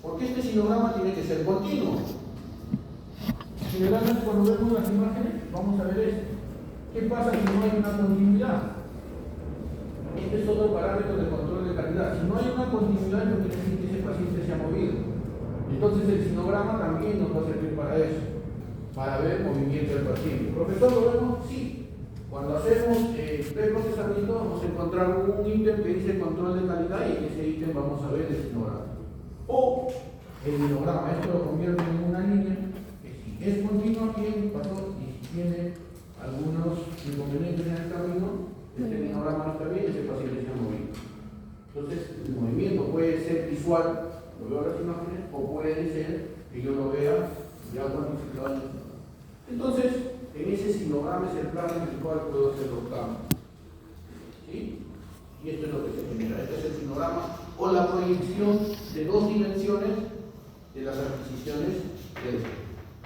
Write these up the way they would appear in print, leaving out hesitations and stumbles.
Porque este sinograma tiene que ser continuo. Generalmente cuando vemos las imágenes, vamos a ver esto. ¿Qué pasa si no hay una continuidad? Este es otro parámetro de control de calidad. Si no hay una continuidad, no quiere decir que ese paciente se ha movido. Entonces el sinograma también nos va a servir para eso, para ver movimiento del paciente. Profesor, ¿lo vemos? Sí. Cuando hacemos preprocesamiento vamos a encontrar un ítem que dice control de calidad y en ese ítem vamos a ver el sinograma. O el sinograma, esto lo convierte en una línea que si es continua, bien, pasó, y si tiene algunos inconvenientes en el camino, este sinograma no está bien, ese paciente se ha movido. Entonces, el movimiento puede ser visual, lo veo en las imágenes, o puede ser que yo lo vea ya cuantificado. Entonces, en ese sinograma es el plano en el cual puedo hacer los cambios. ¿Sí? Y esto es lo que se genera. Este es el sinograma o la proyección de dos dimensiones de las adquisiciones del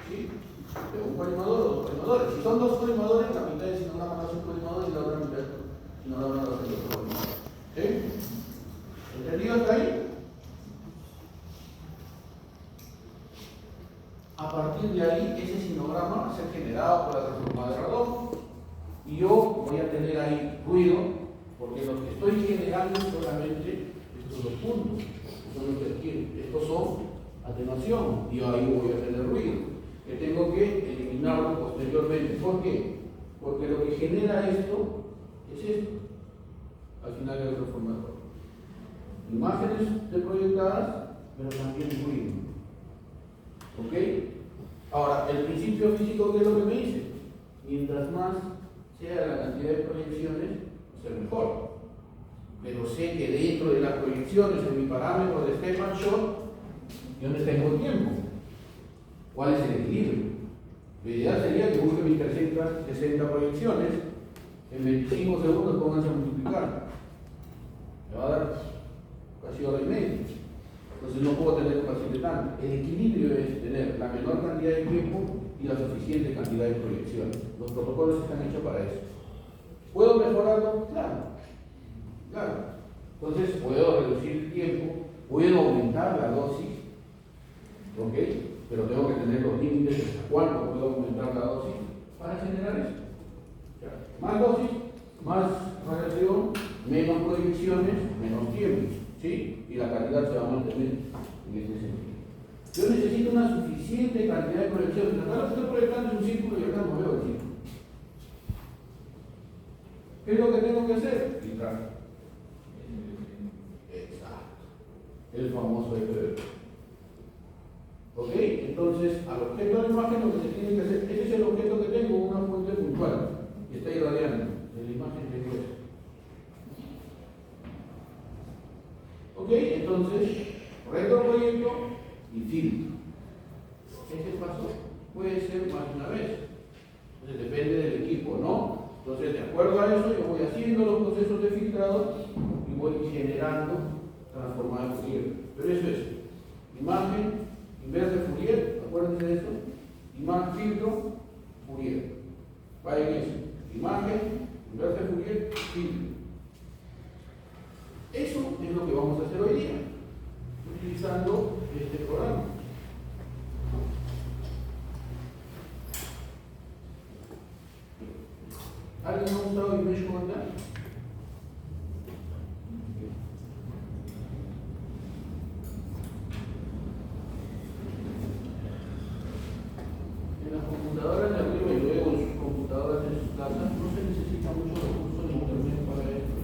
¿sí? De un colimador o dos colimadores. Si son dos colimadores, la mitad del sinograma va a ser un colimador y la otra mitad del sinograma va a ser otro colimador. ¿Sí? ¿Entendido hasta ahí? A partir de ahí, ese sinograma va a ser generado por la transformada de Radon y yo voy a tener ahí ruido, porque lo que estoy generando es solamente estos dos puntos, que son los que adquieren. Estos son atenuación y ahí voy a tener ruido, que tengo que eliminarlo posteriormente. ¿Por qué? Porque lo que genera esto es esto, al final del transformador. Imágenes de proyectadas, pero también ruido. ¿Ok? Ahora, el principio físico, ¿qué es lo que me dice? Mientras más sea la cantidad de proyecciones, va a ser mejor. Pero sé que dentro de las proyecciones, en mi parámetro de Stefan Short, yo no tengo tiempo. ¿Cuál es el equilibrio? Lo ideal sería que busque mis 360 proyecciones, en 25 segundos pónganse a multiplicar. Me va a dar casi hora y media. Entonces no puedo tener un paciente tanto. El equilibrio es tener la menor cantidad de tiempo y la suficiente cantidad de proyecciones. Los protocolos están hechos para eso. ¿Puedo mejorarlo? Claro. Claro. Entonces puedo reducir el tiempo, puedo aumentar la dosis, ¿ok? Pero tengo que tener los límites de hasta cuánto puedo aumentar la dosis para generar eso. Más dosis, más radiación, menos proyecciones, menos tiempo. ¿Sí? Y la calidad se va a mantener en ese sentido. Yo necesito una suficiente cantidad de proyecciones. Acá lo que estoy proyectando es un círculo y acá no veo el círculo. ¿Qué es lo que tengo que hacer? Filtrar. Exacto. El famoso FDP. ¿Ok? Entonces, al objeto de la imagen lo que se tiene que hacer, ese es el objeto que tengo, una fuente puntual, que está irradiando de la imagen de Dios. ¿Ok? Entonces, retroproyecto y filtro. Ese paso puede ser más de una vez. Entonces, depende del equipo, ¿no? Entonces, de acuerdo a eso, yo voy haciendo los procesos de filtrado y voy generando transformada de Fourier. Pero eso es imagen, inversa de Fourier, acuérdense de eso. Imagen, filtro, Fourier. Vayan eso. Imagen, inversa de Fourier, filtro. Eso es lo que vamos a hacer hoy día, utilizando este programa. ¿Alguien ha usado Image Contact? En las computadoras de arriba y luego en sus computadoras en sus casas no se necesita mucho recurso de internet para esto.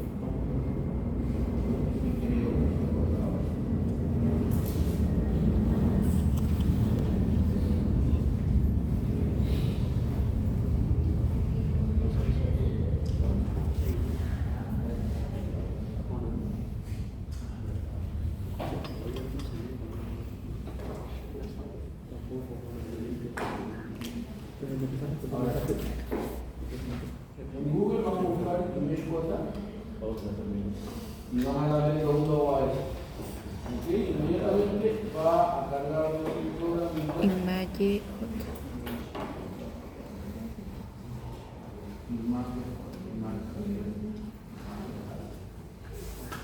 En Google vamos a buscar Image Contact y vamos a darle download a eso. ¿Okay? Inmediatamente va a cargar el programa. Image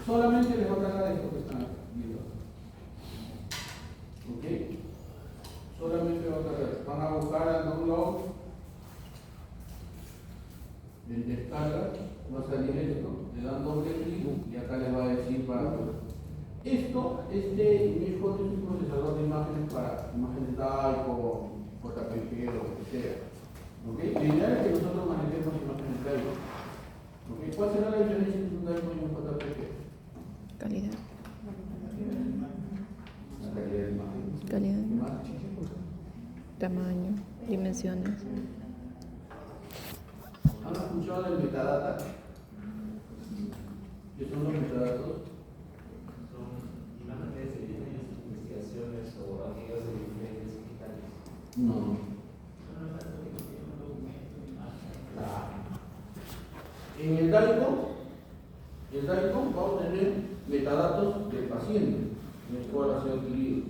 Solamente les va a cargar esto que están viendo. este ImageHot es un procesador de imágenes para imágenes DAICO, JPG o lo que sea. ¿Okay? La idea es que nosotros manejemos imágenes DAICO. ¿Okay? ¿Cuál será la diferencia entre un DAICO y un JPG? Calidad. La calidad de imagen. Calidad. ¿Más? Tamaño. Dimensiones. ¿Han escuchado del metadata? ¿Qué son los metadatos? Son imágenes de investigaciones o archivos de diferentes digitales. No. En el DAICO va a obtener metadatos del paciente, en el cual ha sido adquirido.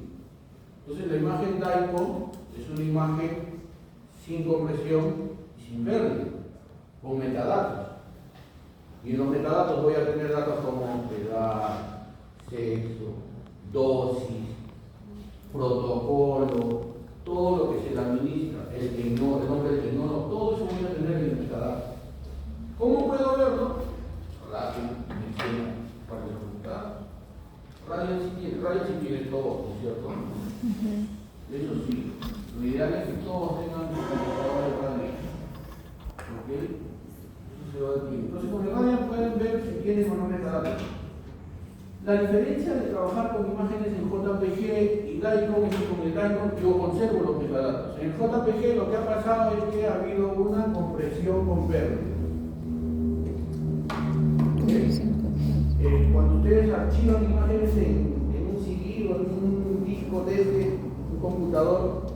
Entonces la imagen DAICO es una imagen sin compresión y sin pérdida, con metadatos. Y en los metadatos voy a tener datos como edad, sexo, dosis, protocolo, todo lo que se le administra, el nombre del tecnólogo, todo eso voy a tener en el metadato. ¿Cómo puedo verlo? Radio, diseño, para el resultado. Radio sí tiene todo, ¿no es cierto? Eso sí, lo ideal es que todos tengan un computador de radio. ¿Ok? Eso se va a decir. Entonces con el radio pueden ver si tienen o no metadatos. La diferencia de trabajar con imágenes en JPG y DAICO es que con el DAICO yo conservo los metadatos. En JPG lo que ha pasado es que ha habido una compresión con pérdida. Cuando ustedes archivan imágenes en un CD o en un disco desde un computador,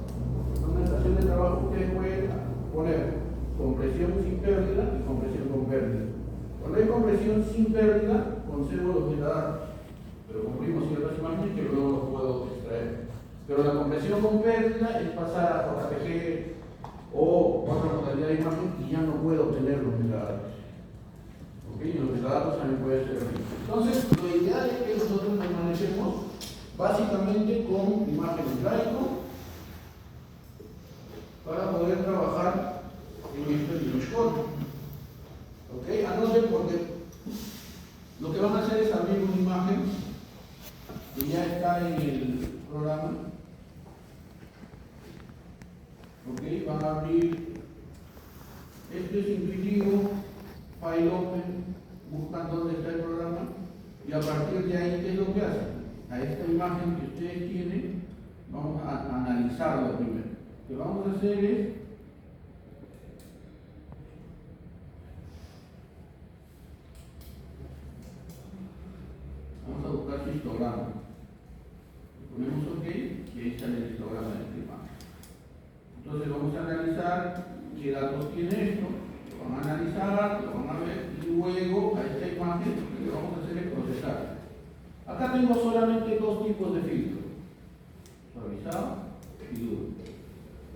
en una estación de trabajo, ustedes pueden poner compresión sin pérdida y compresión con pérdida. Cuando hay compresión sin pérdida, conservo los metadatos, pero como vimos ciertas imágenes que luego los puedo extraer. Pero la compresión con pérdida es pasar a JPG o otra modalidad de imagen y ya no puedo obtener los metadatos. ¿Okay? Los metadatos también pueden ser así. Entonces, lo ideal es que nosotros nos manejemos básicamente con imágenes DAICO para poder trabajar en este ImageHot. ¿Ok? Anoten porque lo que van a hacer es abrir una imagen que ya está en el programa. ¿Ok? Van a abrir, esto es intuitivo, file open, buscan dónde está el programa y a partir de ahí, ¿qué es lo que hacen? A esta imagen que ustedes tienen, vamos a analizarla primero. Lo que vamos a hacer es vamos a buscar su histograma. Ponemos OK y ahí sale el histograma de esta imagen. Entonces vamos a analizar qué datos tiene esto. Lo van a analizar, lo van a ver y luego a esta imagen lo que vamos a hacer es procesar. Acá tengo solamente dos tipos de filtros, suavizado y duro.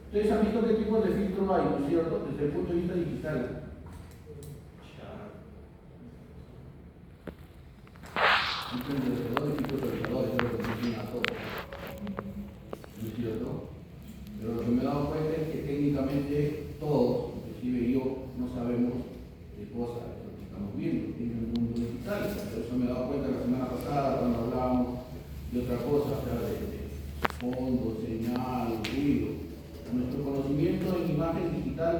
Ustedes han visto qué tipos de filtros hay, ¿no es cierto? Desde el punto de vista digital. Filtros endurecedores, filtros suavizadores, eso es lo que funciona todo. ¿No es cierto? Pero lo que me he dado cuenta es que técnicamente todos, inclusive yo, no sabemos qué cosa es lo que estamos viendo en el mundo digital. Por eso me he dado cuenta la semana pasada cuando hablábamos de otra cosa, o sea, de fondo, señal, ruido. Nuestro conocimiento en imagen digital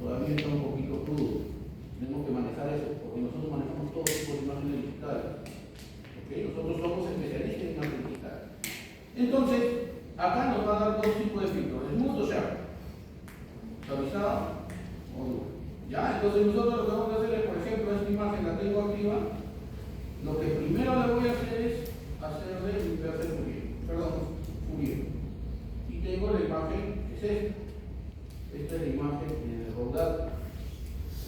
todavía está un poquito crudo. Tenemos que manejar eso, porque nosotros manejamos todo tipo de imágenes digitales. ¿Okay? Nosotros somos especialistas en imagen digital. Entonces, acá nos va a dar dos tipos de filtros, smooth o sharp, suavizado o duro. ¿Ya? Entonces nosotros lo que vamos a hacer es, por ejemplo, esta imagen la tengo activa, lo que primero le voy a hacer es hacerle inverter Fourier. Y tengo la imagen que es esta. Esta es la imagen en el raw data,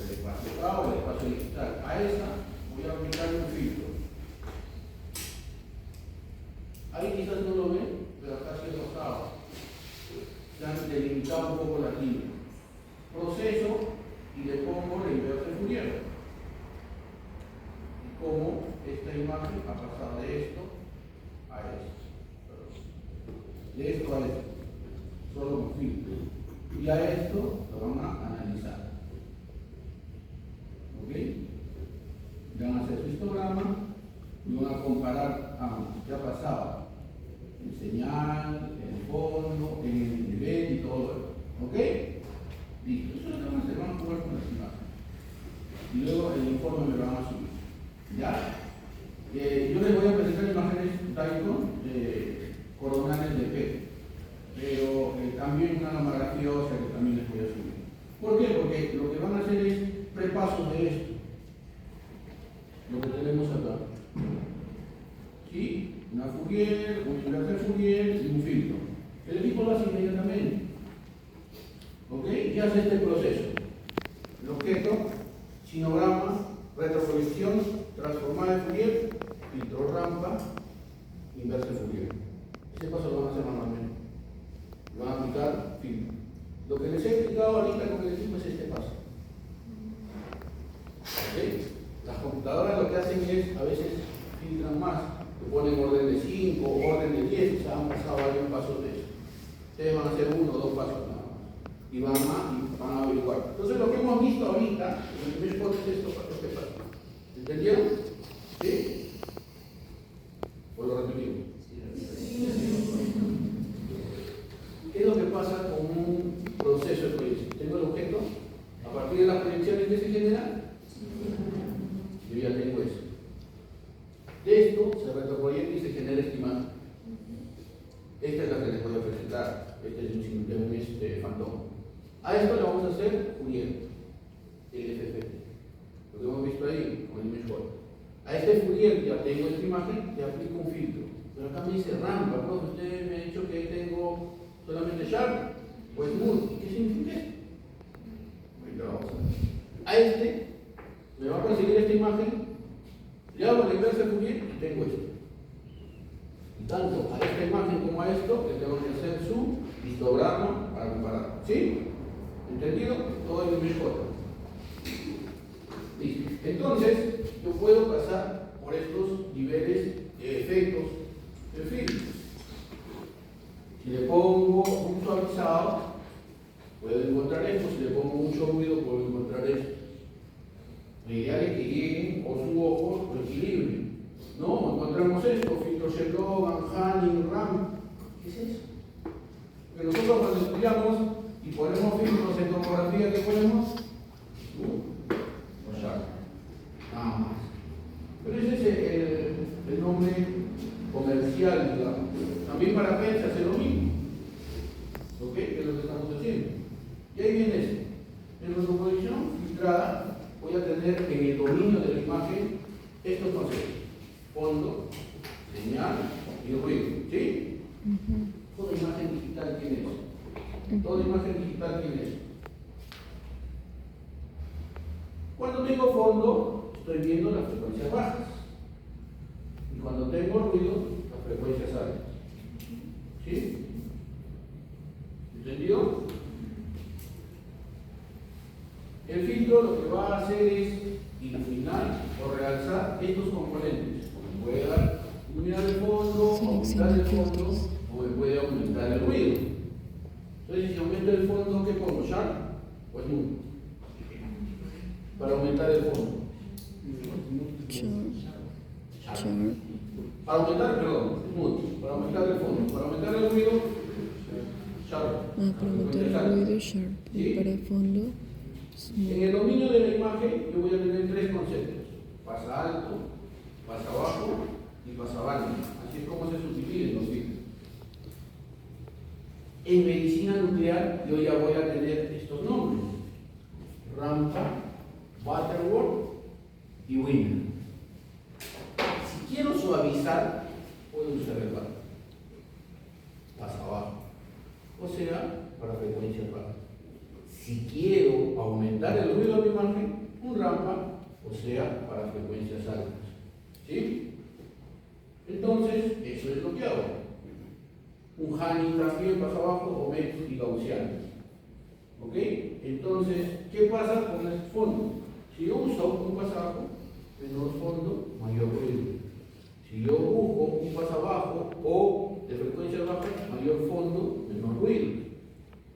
el espacio acá o el espacio digital. A esa voy a aplicar un filtro. Ahí quizás no lo ven, pero acá sí es rosado. Ya han delimitado un poco la línea. Proceso y le pongo la inversa Fourier. Y como esta imagen ha pasado de esto a esto. De esto a esto. Solo un filtro. Y a esto lo van a analizar. ¿Ok? Van a hacer su histograma y van a comparar ambos. Ya pasaba les he explicado ahorita con el equipo es este paso. ¿Okay? Las computadoras lo que hacen es, a veces filtran más, te ponen orden de 5, orden de 10, se han pasado varios pasos de eso. Ustedes van a hacer 1 o 2 pasos nada más. Y van a averiguar. Entonces lo que hemos visto ahorita, en el primer corte es esto, ¿qué pasa? ¿Entendieron? ¿Sí? ¿O lo repetimos? ¿Qué es lo que pasa con un proceso de proyección? Tengo el objeto, a partir de las proyecciones que se generan, yo ya tengo eso. De esto se retroproyecta y se genera esta imagen. Esta es la que les voy a presentar. Este es un fantoma. A esto le vamos a hacer Fourier, el FFT. Lo que hemos visto ahí con el mejor. A este Fourier ya tengo esta imagen, le aplico un filtro. Pero acá me dice rampa, ¿no? Usted me ha dicho que ahí tengo solamente Sharp o Smooth. ¿Y qué significa esto? Ahorita vamos a ver. A este me va a conseguir esta imagen, le hago la inversa de Fourier y tengo esto. Y tanto a esta imagen como a esto, le tengo que hacer su histograma para comparar. ¿Sí? ¿Entendido? Todo es mejor. Listo. Entonces, yo puedo pasar por estos niveles de efectos de filtro. Si le pongo un suavizado, puedo encontrar esto. Si le pongo mucho ruido, puedo encontrar esto. Lo ideal es que lleguen o su ojo lo equilibren. No, encontramos esto, filtro Sherlock, Hanning, RAM. ¿Qué es eso? Porque nosotros cuando estudiamos y ponemos filtros en tomografía, ¿qué ponemos? O sea, nada más. Pero ese es el nombre comercial, digamos. También para PET se hace lo mismo. ¿Ok? Que es lo que estamos haciendo. Y ahí viene esto. En la reproducción filtrada voy a tener en el dominio de la imagen estos conceptos: fondo, señal y ruido. ¿Sí? Toda imagen digital tiene eso. Toda imagen digital tiene eso. Cuando tengo fondo, estoy viendo las frecuencias bajas. Y cuando tengo ruido, las frecuencias altas. ¿Sí? ¿Entendido? El filtro lo que va a hacer es iluminar o realzar estos componentes. Me puede dar iluminar el fondo, aumentar el fondo, o me puede aumentar el ruido. Entonces, si aumento el fondo, ¿qué pongo? ¿Sharp? Pues no. Para aumentar el fondo. Sharp. Para aumentar, perdón, smooth. Para aumentar el fondo. Para aumentar el ruido, sharp. Para aumentar el ruido, sharp. Y para el fondo, smooth. En el dominio de la imagen, yo voy a tener tres conceptos: pasa alto, pasa bajo y pasa banda. Así es como se subdividen los filtros. En medicina nuclear, yo ya voy a tener estos nombres: rampa, Butterworth y Winner. Si quiero suavizar, puedo usar el button. Pasa abajo. O sea, para frecuencias bajas. Si quiero aumentar el ruido de mi imagen, un rampa, o sea, para frecuencias altas. ¿Sí? Entonces, eso es lo que hago. Un Hanning también pasa abajo, o menos y gaussiano. ¿Ok? Entonces, ¿qué pasa con el fondo? Si yo uso un pasabajo, menor fondo, mayor ruido. Si yo busco un pasabajo o de frecuencia baja, mayor fondo, menor ruido.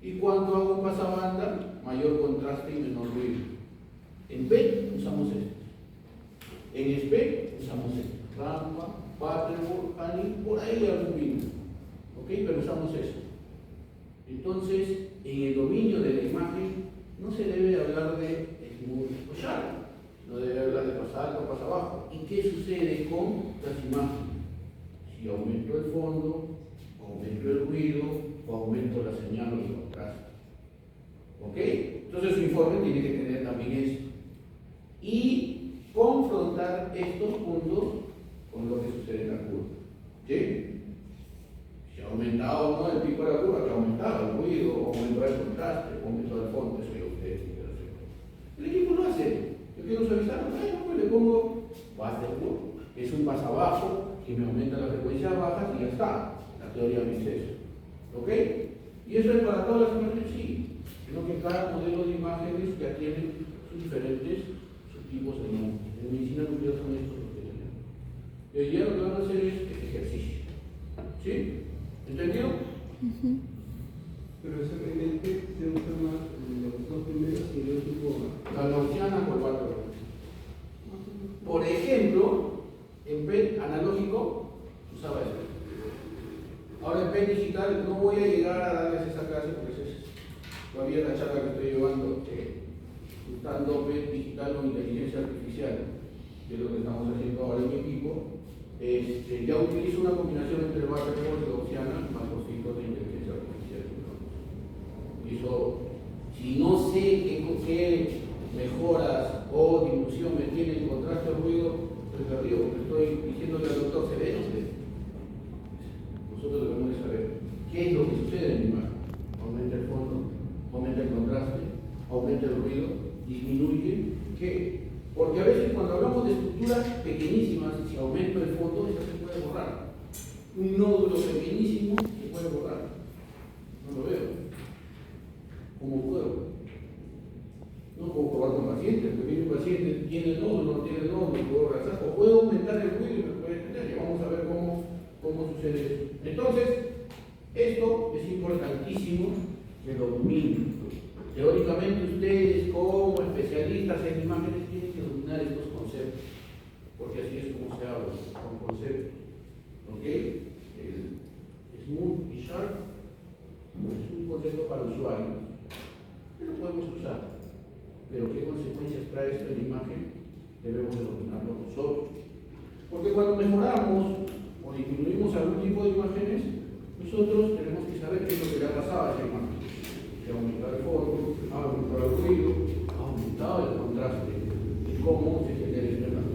Y cuando hago un pasabanda, mayor contraste y menor ruido. En PET usamos esto. En SPEC usamos esto. Rampa, Butterworth, Hanning, por ahí algún vino. ¿Ok? Pero usamos eso. Entonces, en el dominio de la imagen, no se debe hablar de smooth o sharp, no debe hablar de pasa alto o pasa abajo. ¿Y qué sucede con las imágenes? Si aumento el fondo, aumento el ruido o aumento la señal o el contraste. ¿Ok? Entonces su informe tiene que tener también esto. Y confrontar estos puntos con lo que sucede en la curva. ¿Sí? Si ha aumentado o no el pico de la curva, que ha aumentado el ruido, o aumentó el contraste, o aumentó el fondo, eso ya ustedes tienen que hacer. El equipo lo hace. Yo quiero suavizar, pues le pongo Butterworth, que es un pasabajo que me aumenta las frecuencias bajas y ya está. La teoría me dice eso. ¿Ok? ¿Y eso es para todas las imágenes? Sí. sino que cada modelo de imágenes ya tiene sus diferentes subtipos en medicina nuclear son estos los que tenemos. Y hoy día lo que van a hacer es ejercicio. ¿Sí? ¿Entendido? Pero solamente se usa más los dos primeros y el último. La gaussiana por 4. Por ejemplo, en PET analógico usaba esto. Ahora en PET digital no voy a llegar a darles esa clase porque es todavía la charla que estoy llevando, usando PET digital o inteligencia artificial, que es lo que estamos haciendo ahora en mi equipo. Ya utilizo una combinación entre Barrymore y gaussiana más los filtros de inteligencia artificial. Y eso, si no sé qué mejoras o disminución me tiene el contraste o ruido, estoy perdido, porque estoy diciéndole al doctor, ¿se ve o no se ve? Nosotros debemos saber qué es lo que sucede en la imagen. Aumenta el fondo, aumenta el contraste, aumenta el ruido, disminuye, ¿qué? Porque a veces cuando hablamos de estructuras pequeñísimas, si aumento el fondo, eso se puede borrar. Un nódulo pequeñísimo se puede borrar. No lo veo. ¿Cómo puedo? No puedo probar con pacientes, porque mi paciente tiene nódulo, no tiene nódulo, puedo rechazar, o puedo aumentar el ruido y me puede tener. Vamos a ver cómo sucede eso. Entonces, esto es importantísimo que lo dominen. Teóricamente ustedes como especialistas en imágenes tienen que dominar estos conceptos, porque así es como se habla, con conceptos. ¿Ok? El smooth y sharp es un concepto para usuarios, que lo podemos usar, pero qué consecuencias trae esto en la imagen debemos de dominarlo nosotros. Porque cuando mejoramos o disminuimos algún tipo de imágenes, nosotros tenemos que saber qué es lo que le ha pasado a esa imagen. Ha aumentado el fondo, ha aumentado el ruido, ha aumentado el contraste y cómo se genera el mercado.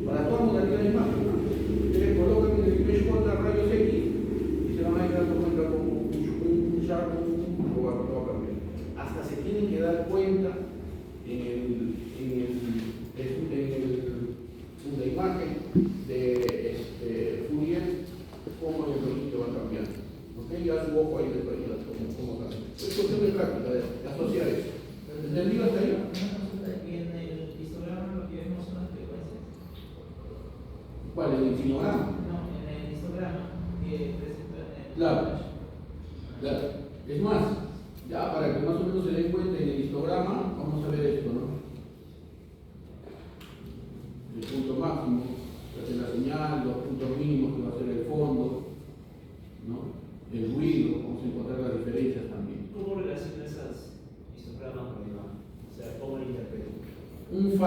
Para toda modalidad de imagen, ustedes colocan en el mesh contra rayos X y se van a ir dando cuenta como un sharp lo va a cambiar. Hasta se tienen que dar cuenta en la imagen de Fourier cómo el rollo va cambiando. ¿Okay? Ya su ojo ahí de cómo cambia. Es cuestión de práctica, de asociar eso. ¿Entendido hasta ahí? Y en el histograma lo que vemos son las frecuencias. ¿Cuál? ¿En el histograma? No, en el histograma que presenta. Claro. Es más, ya para que más o menos se den cuenta en el histograma, vamos a ver esto, ¿no? El punto máximo, que hace la señal, los puntos mínimos que va a ser el fondo, ¿no? El ruido, vamos a encontrar las diferencias también. ¿Cómo relaciona esas histogramas con la imagen? O sea, ¿cómo lo interpreto?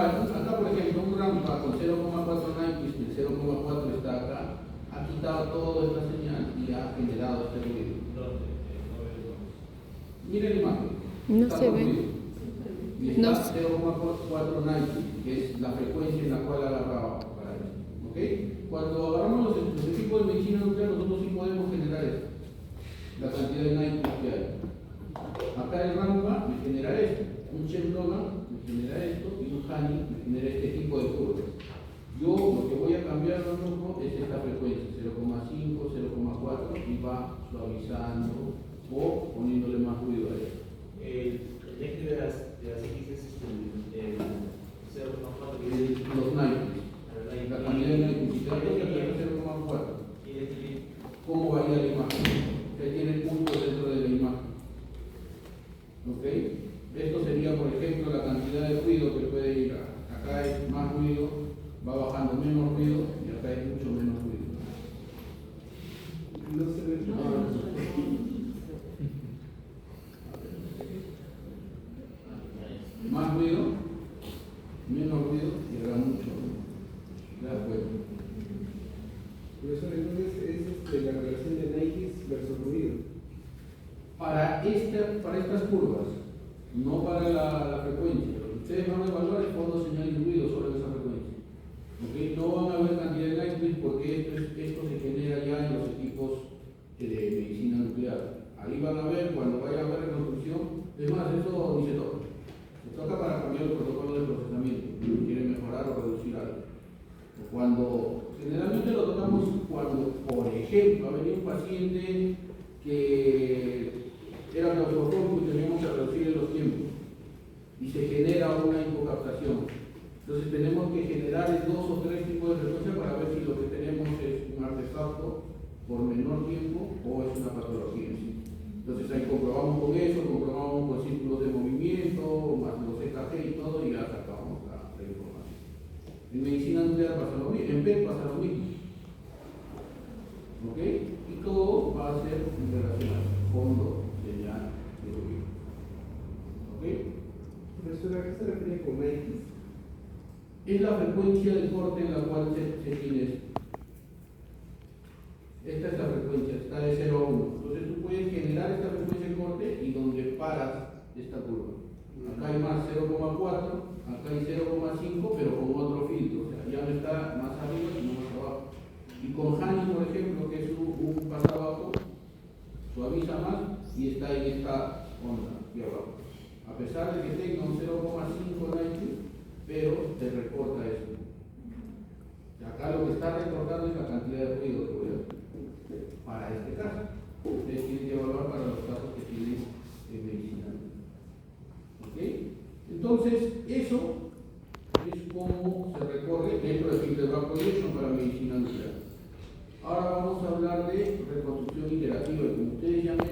Acá por ejemplo, un rampa con 0,4 Nyquist, el 0,4 está acá, ha quitado toda esta señal y ha generado este ruido. ¿Dónde? No veo. Miren la imagen. No Está se con ve. ruido. Y está No 0,4 Nyquist, que es la frecuencia en la cual agarraba para esto. ¿Ok? Cuando agarramos los equipos de medicina nuclear, nosotros sí podemos generar esto. La cantidad de Nyquist que hay. Acá el rampa me genera esto. Un Chevron me genera esto y un Hani me genera este tipo de curvas. Yo lo que voy a cambiar un poco es esta frecuencia, 0,5, 0,4 y va suavizando o poniéndole más ruido a esto. El eje de las X es el 0,4 que es Los Nyquist. La cantidad de Nyquist. Si te das cuenta, es 0,4. ¿Cómo varía la imagen? Que tiene puntos dentro de la imagen. ¿Ok? Esto sería, por ejemplo, la cantidad de ruido que puede ir. Acá es más ruido, va bajando menos ruido y acá hay mucho menos ruido. No se ve. Más ruido, menos ruido y ahora mucho ruido. ¿Te das cuenta? Profesor, entonces es la relación de Nyquist versus ruido. Para estas curvas, no para la frecuencia. Ustedes van a evaluar el fondo, señal y ruido sobre esa frecuencia. ¿Okay? No van a ver cantidad de Nyquist porque esto se genera ya en los equipos de medicina nuclear. Ahí van a ver cuando vaya a ver reconstrucción. Es más, eso ni se toca. Se toca para cambiar el protocolo de procesamiento. Si quieren mejorar o reducir algo. Generalmente lo tocamos cuando, por ejemplo, ha venido un paciente que era claustrofóbico y teníamos que reducir los tiempos. Y se genera una hipocaptación. Entonces tenemos que generar 2 o 3 tipos de frecuencia para ver si lo que tenemos es un artefacto por menor tiempo o es una patología en sí. Entonces ahí comprobamos con eso, comprobamos con círculos de movimiento, más los EKG y todo, y ya sacamos la información. En medicina nuclear pasa lo mismo, en PET pasa lo mismo. ¿Ok? Y todo va a ser en relación al fondo señal de ruido. ¿Ok? Profesora, ¿a qué se refiere con X? Es la frecuencia de corte en la cual se tiene esto. Esta es la frecuencia, está de 0 a 1. Entonces tú puedes generar esta frecuencia de corte y donde paras esta curva. Acá hay más 0,4, acá hay 0,5, pero con otro filtro. O sea, ya no está más arriba sino más abajo. Y con Hani, por ejemplo, que es un paso abajo, suaviza más y está en esta onda aquí abajo. A pesar de que tenga un 0,5 Nike, pero te recorta eso. Acá lo que está recortando es la cantidad de ruido que voy a hacer para este caso. Ustedes tienen que evaluar para los casos que tienen en medicina. ¿Ok? Entonces, eso es como se recorre dentro de Filter Back Projection para medicina nuclear. Ahora vamos a hablar de reconstrucción iterativa, y como ustedes ya me